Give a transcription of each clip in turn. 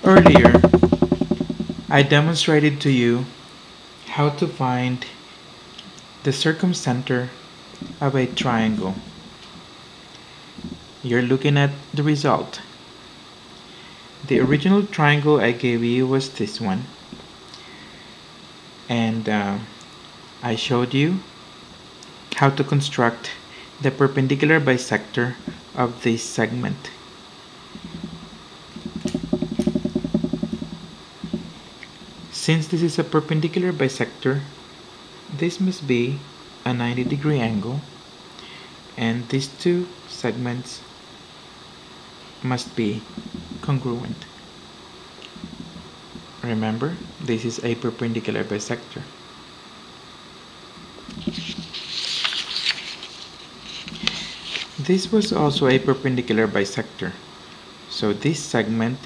Earlier, I demonstrated to you how to find the circumcenter of a triangle. You're looking at the result. The original triangle I gave you was this one, and I showed you how to construct the perpendicular bisector of this segment. Since this is a perpendicular bisector, this must be a 90-degree angle, and these two segments must be congruent. Remember, this is a perpendicular bisector. This was also a perpendicular bisector, so this segment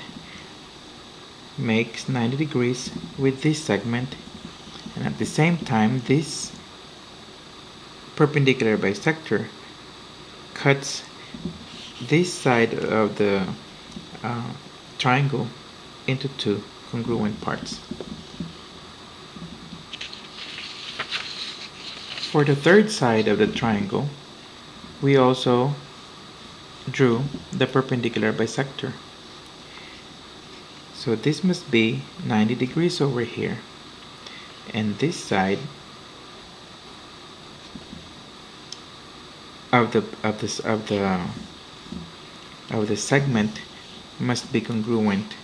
makes 90 degrees with this segment, and at the same time this perpendicular bisector cuts this side of the triangle into two congruent parts. For the third side of the triangle, we also drew the perpendicular bisector. So this must be 90 degrees over here, and this side of the segment must be congruent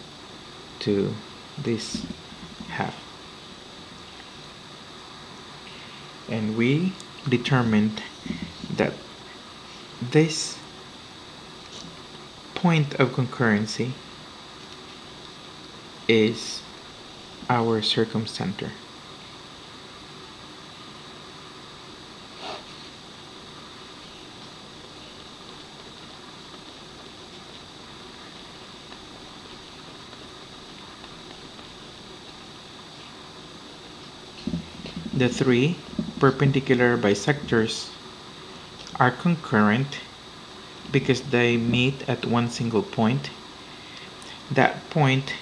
to this half. And we determined that this point of concurrency is our circumcenter. The three perpendicular bisectors are concurrent because they meet at one single point. That point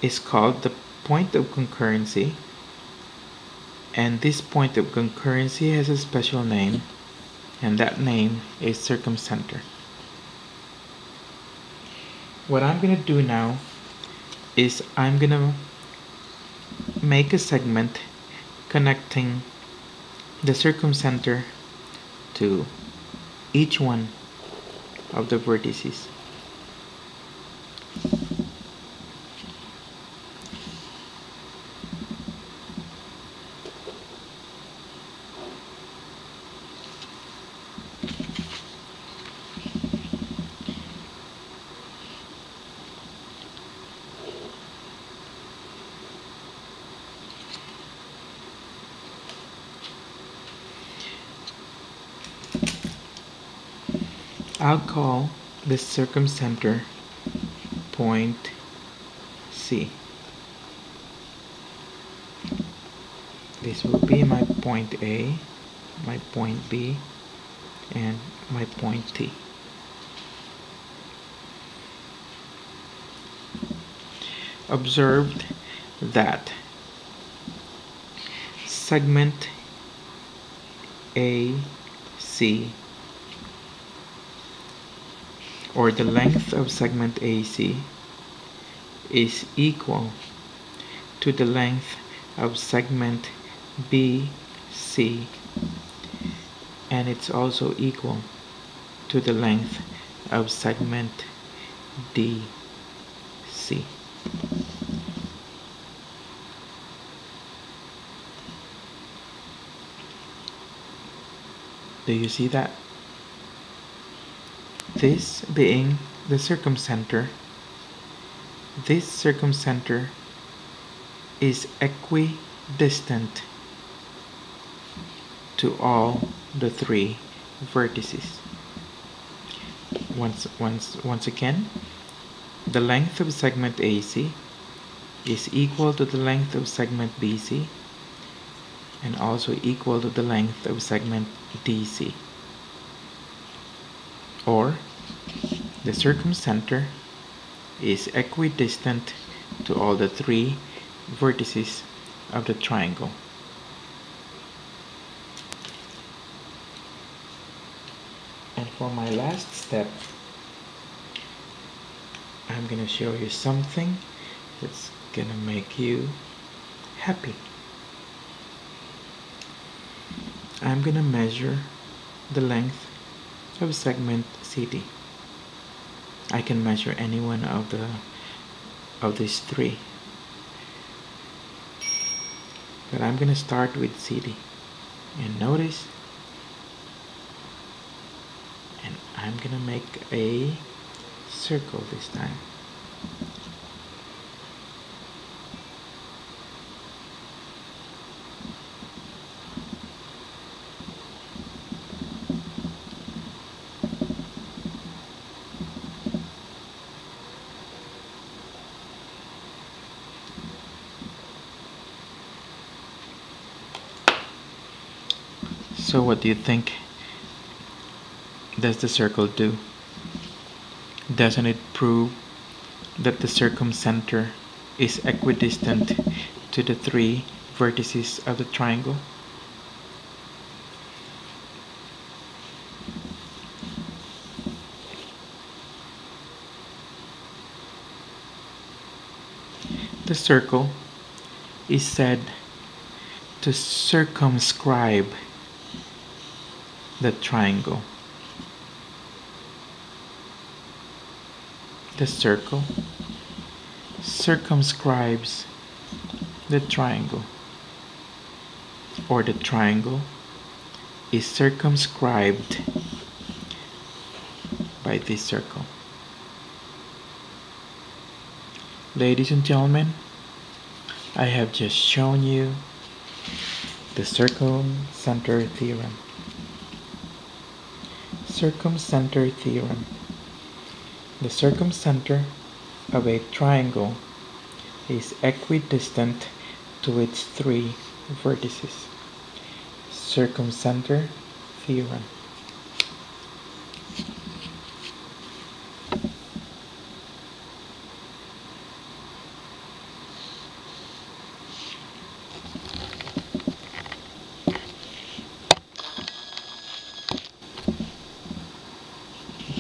is called the point of concurrency, and this point of concurrency has a special name, and that name is circumcenter. What I'm going to do now is I'm going to make a segment connecting the circumcenter to each one of the vertices. I'll call the circumcenter point C. This will be my point A, my point B, and my point T. Observed that segment AC, or the length of segment AC, is equal to the length of segment BC, and it's also equal to the length of segment DC. Do you see that? This being the circumcenter, this circumcenter is equidistant to all the three vertices. Once again, the length of segment AC is equal to the length of segment BC and also equal to the length of segment DC. Or the circumcenter is equidistant to all the three vertices of the triangle. And for my last step, I'm gonna show you something that's gonna make you happy. I'm gonna measure the length of segment CD. I can measure any one of these three, but I'm gonna start with CD, and notice, and I'm gonna make a circle this time. So what do you think does the circle do? Doesn't it prove that the circumcenter is equidistant to the three vertices of the triangle? The circle is said to circumscribe the triangle. The circle circumscribes the triangle, or the triangle is circumscribed by this circle. Ladies and gentlemen, I have just shown you the Circumcenter Theorem. Circumcenter Theorem. The circumcenter of a triangle is equidistant to its three vertices. Circumcenter Theorem.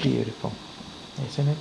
Beautiful, isn't it?